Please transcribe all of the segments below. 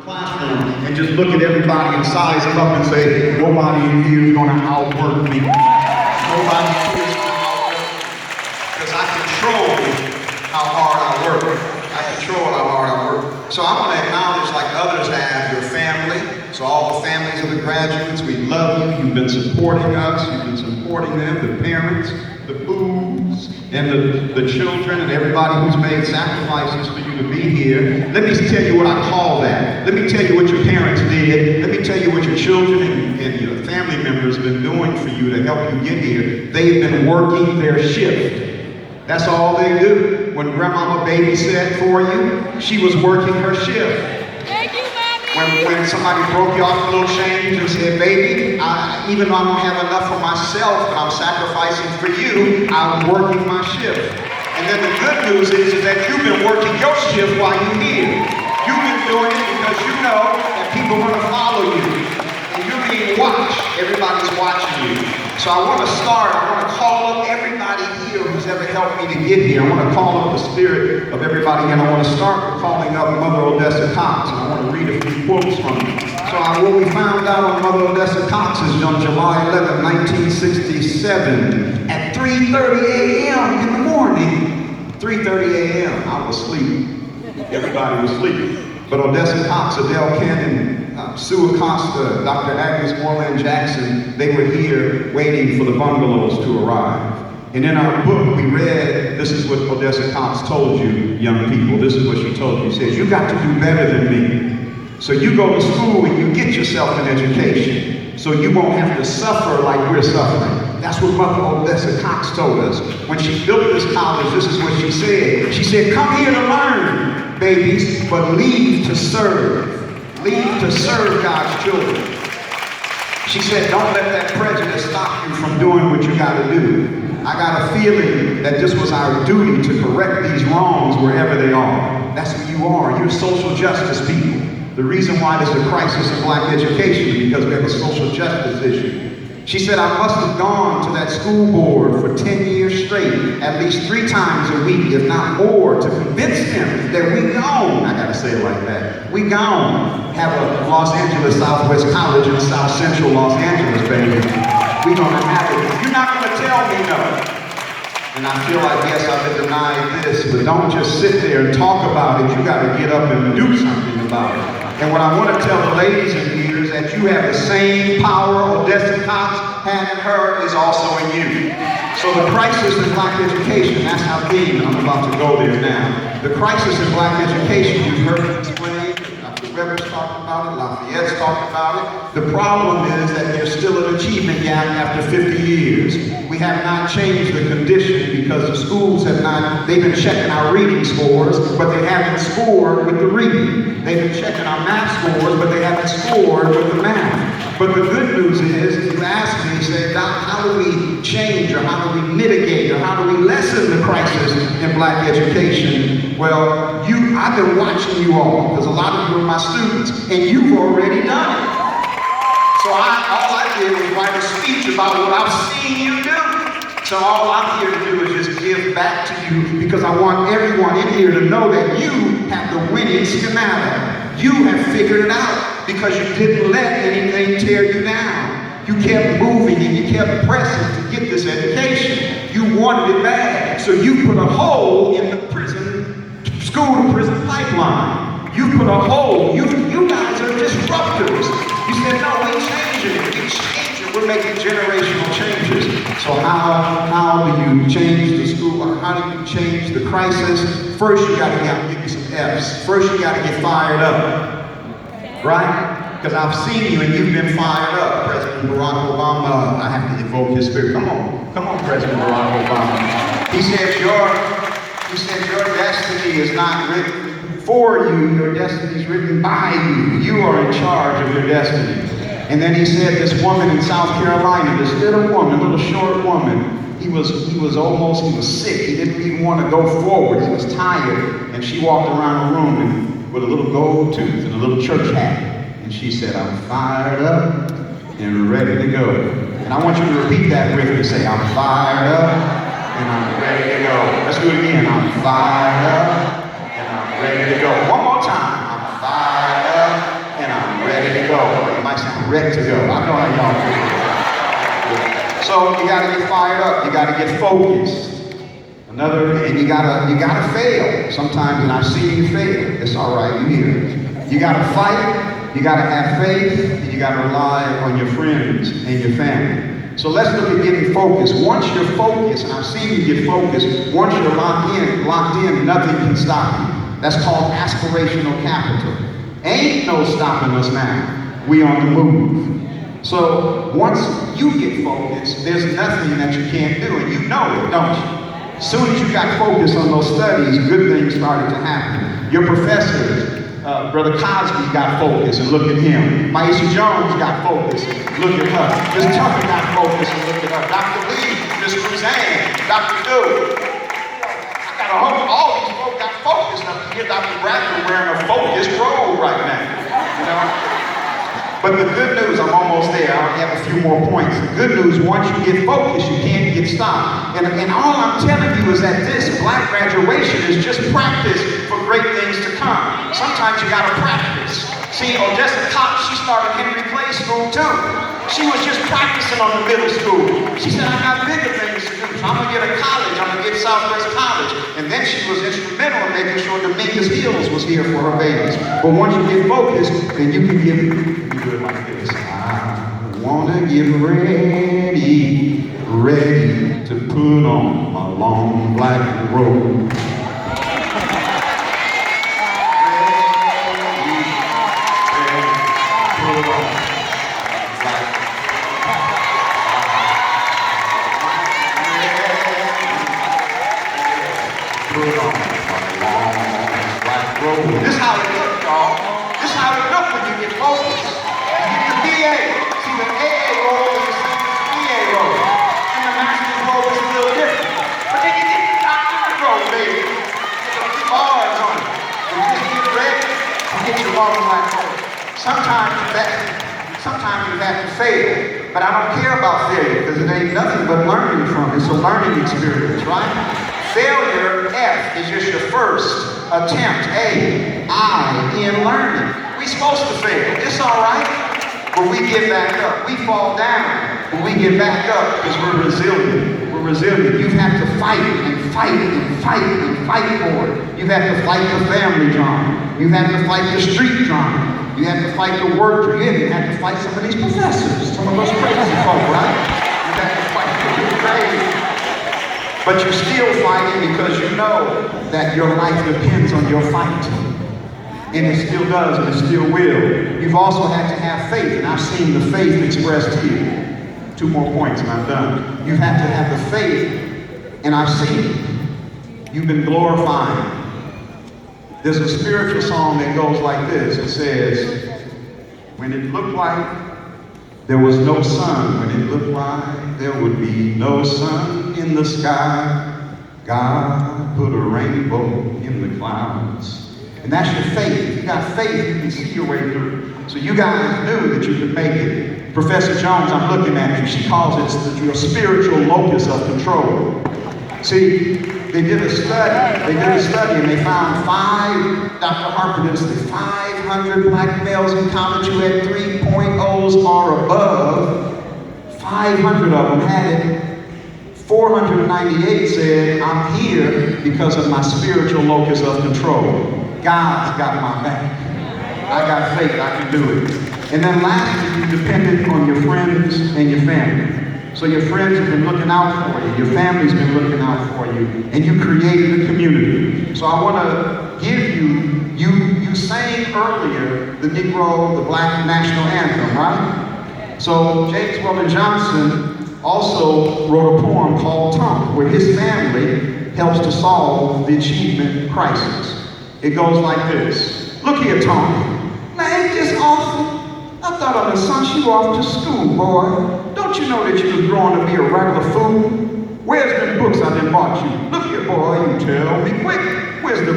classroom and just look at everybody and size them up and say, nobody in here is going to outwork me. Nobody in here is going to outwork me. Because I control how hard I work. I control how hard I work. So I want to acknowledge, like others have, your family. So all the families of the graduates, we love you. You've been supporting us. You've been supporting them, the parents, the foods, and the children, and everybody who's made sacrifices for you to be here. Let me tell you what I call that. Let me tell you what your parents did. Let me tell you what your children and your family members have been doing for you to help you get here. They've been working their shift. That's all they do. When grandmama babysat for you, she was working her shift. Thank you, Mommy. When somebody broke you off a little change and said, baby, even though I don't have enough for myself, but I'm sacrificing for you, I'm working my shift. And then the good news is that you've been working your shift while you're here. You've been doing it because you know that people are going to follow you. And you're being watched. Everybody's watching you. So I want to call up everybody here who's ever helped me to get here. I want to call up the spirit of everybody, and I want to start with calling up Mother Odessa Cox, and I want to read a few quotes from her. So what we found out on Mother Odessa Cox is on July 11, 1967, at 3:30 a.m. in the morning. 3:30 a.m. I was asleep. Everybody was asleep. But Odessa Cox, Adele Cannon, Sue Acosta, Dr. Agnes Moreland Jackson, they were here waiting for the bungalows to arrive. And in our book, we read, this is what Odessa Cox told you, young people. This is what she told you. She says, you got to do better than me. So you go to school and you get yourself an education. So you won't have to suffer like we're suffering. That's what Mother Odessa Cox told us. When she built this college, this is what she said. She said, come here to learn, babies, but leave to serve. Leave to serve God's children. She said, don't let that prejudice stop you from doing what you got to do. I got a feeling that this was our duty to correct these wrongs wherever they are. That's who you are. You're social justice people. The reason why there's a crisis in black education is because we have a social justice issue. She said, I must have gone to that school board for 10 years straight, at least 3 times a week, if not more, to convince them that we gone, I gotta say it like that, we gone, have a Los Angeles Southwest College in South Central Los Angeles, baby. We gonna have it. You're not gonna tell me no. And I feel like, yes, I've been denied this, but don't just sit there and talk about it. You gotta get up and do something about it. And what I want to tell the ladies in here is that you have the same power Odessa Cox had in her is also in you. So the crisis in black education, that's how deep, I'm about to go there now. The crisis in black education, you've heard it explained, Dr. Weber's talked about it, Lafayette's talked about it. The problem is that there's still an achievement gap after 50 years. We have not changed the condition because the schools have not, they've been checking our reading scores, but they haven't scored with the reading. They've been checking our math scores, but they haven't scored with the math. But the good news is, you ask me, you say, Doc, how do we change, or how do we mitigate, or how do we lessen the crisis in black education? Well, I've been watching you all, because a lot of you are my students, and you've already done it. So all I did was write a speech about what I've seen you do. So all I'm here to do is just give back to you, because I want everyone in here to know that you have the winning schematic. You have figured it out, because you didn't let anything tear you down. You kept moving and you kept pressing to get this education. You wanted it bad, so you put a hole in the school-to-prison pipeline. You put a hole. You guys are disruptors. You said, no, we're changing it. We're changing. We're making generational changes. So how do you change the school? Or how do you change the crisis? First, you got to give you some F's. First, you got to get fired up. Right? Because I've seen you and you've been fired up. President Barack Obama, I have to evoke his spirit. Come on, President Barack Obama. He said your destiny is not written for you, your destiny is written by you. You are in charge of your destiny. And then he said this woman in South Carolina, this little woman, little short woman, he was sick. He didn't even want to go forward. He was tired. And she walked around the room with a little gold tooth and a little church hat. And she said, I'm fired up and ready to go. And I want you to repeat that with me. Say, I'm fired up and I'm ready to go. Let's do it again. I'm fired up and I'm ready to go. One more time. I'm fired up Everybody sound ready to go. I know how y'all feel. So you gotta get fired up. You gotta get focused. And you gotta fail sometimes, and I've seen you fail. It's all right, you hear it. You gotta fight, you gotta have faith, and you gotta rely on your friends and your family. So let's look at getting focused. Once you're focused, and I've seen you get focused, once you're locked in, nothing can stop you. That's called aspirational capital. Ain't no stopping us now. We on the move. So once you get focused, there's nothing that you can't do, and you know it, don't you? As soon as you got focused on those studies, good things started to happen. Your professors, Brother Cosby got focused, and look at him. Maisha Jones got focused, look at her. Miss Tucker got focused, and look at her. Dr. Lee, Miss Roseanne, Dr. Dew. I got a hope all these folks got focused. Now, here Dr. Bradford wearing a focused robe right now, you know? But the good news, I'm almost there. I only have a few more points. The good news, once you get focused, you can't get stopped. And all I'm telling you is that this black graduation is just practice for great things to come. Sometimes you gotta practice. See, Odessa Cox, she started Henry Clay School too. She was just practicing on the middle school. She said, I got bigger things to do. So I'm gonna get a college, I'm gonna get Southwest College. And then she was instrumental in making sure Dominguez Hills was here for her babies. But once you get focused, then you can do it like this. I wanna get ready to put on my long black robe. This is how it looks, y'all. This is how it looks when you get focused. You get the BA. See, the AA robe is the same as the BA robe. And the master's robe is a little different. But then you get the doctorate robe, baby. With the bars on it. And just get ready to get your long black robe. Sometimes you have to fail. But I don't care about failure because it ain't nothing but learning from it. It's a learning experience, right? Failure, F, is just your first attempt, in learning. We're supposed to fail. It's all right. But we get back up. We fall down, but we get back up because we're resilient. We're resilient. You've had to fight and fight and fight and fight for it. You've had to fight the family drama. You've had to fight the street drama. You had to fight the work. You even had to fight some of these professors. Some of us crazy folk, right? You had to fight the crazy. But you're still fighting because you know that your life depends on your fight. And it still does, and it still will. You've also had to have faith, and I've seen the faith expressed here. 2 more points and I'm done. You've had to have the faith, and I've seen it. You've been glorifying. There's a spiritual song that goes like this. It says, when it looked like there was no sun, when it looked like there would be no sun in the sky, God put a rainbow in the clouds. And that's your faith. If you got faith, you can see your way through. So you guys knew that you could make it. Professor Jones, I'm looking at you. She calls it your spiritual locus of control. See, they did a study and they found Dr. Harper did a study, 500 black males in college who had 3.0s or above. 500 of them had it. 498 said, I'm here because of my spiritual locus of control. God's got my back. I got faith, I can do it. And then lastly, you depended on your friends and your family. So your friends have been looking out for you, your family's been looking out for you, and you created a community. So I want to give you sang earlier the Negro, the Black National Anthem, right? So James Weldon Johnson also wrote a poem called Tunk, where his family helps to solve the achievement crisis. It goes like this. Look here, Tunk. Now ain't this awful? I thought I done sent you off to school, boy. Don't you know that you was growing to be a regular fool? Where's the books I done bought you? Look here, boy, you tell me quick. Where's the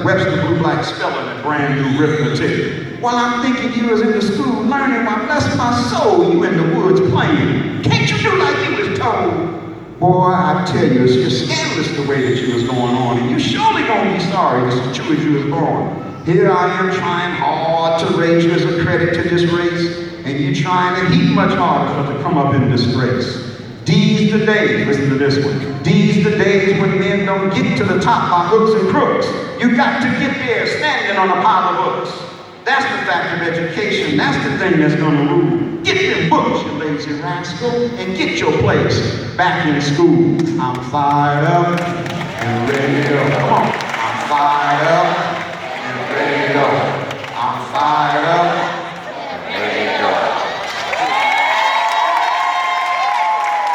Webster Blue Black spelling and brand new arithmetic? While I'm thinking you was in the school learning, why bless my soul, you in the woods playing. Can't you do like you was told? Boy, I tell you, it's just scandalous the way that you was going on, and you surely gonna be sorry as true as you was born. Here I am trying hard to raise you as a credit to this race. and you're trying to heat much harder for to come up in disgrace. These the days, listen to this one. These the days when men don't get to the top by hooks and crooks. You got to get there standing on a pile of books. That's the fact of education. That's the thing that's going to rule. Get them books, you lazy rascal, and get your place back in school. I'm fired up and ready to go. Come on. I'm fired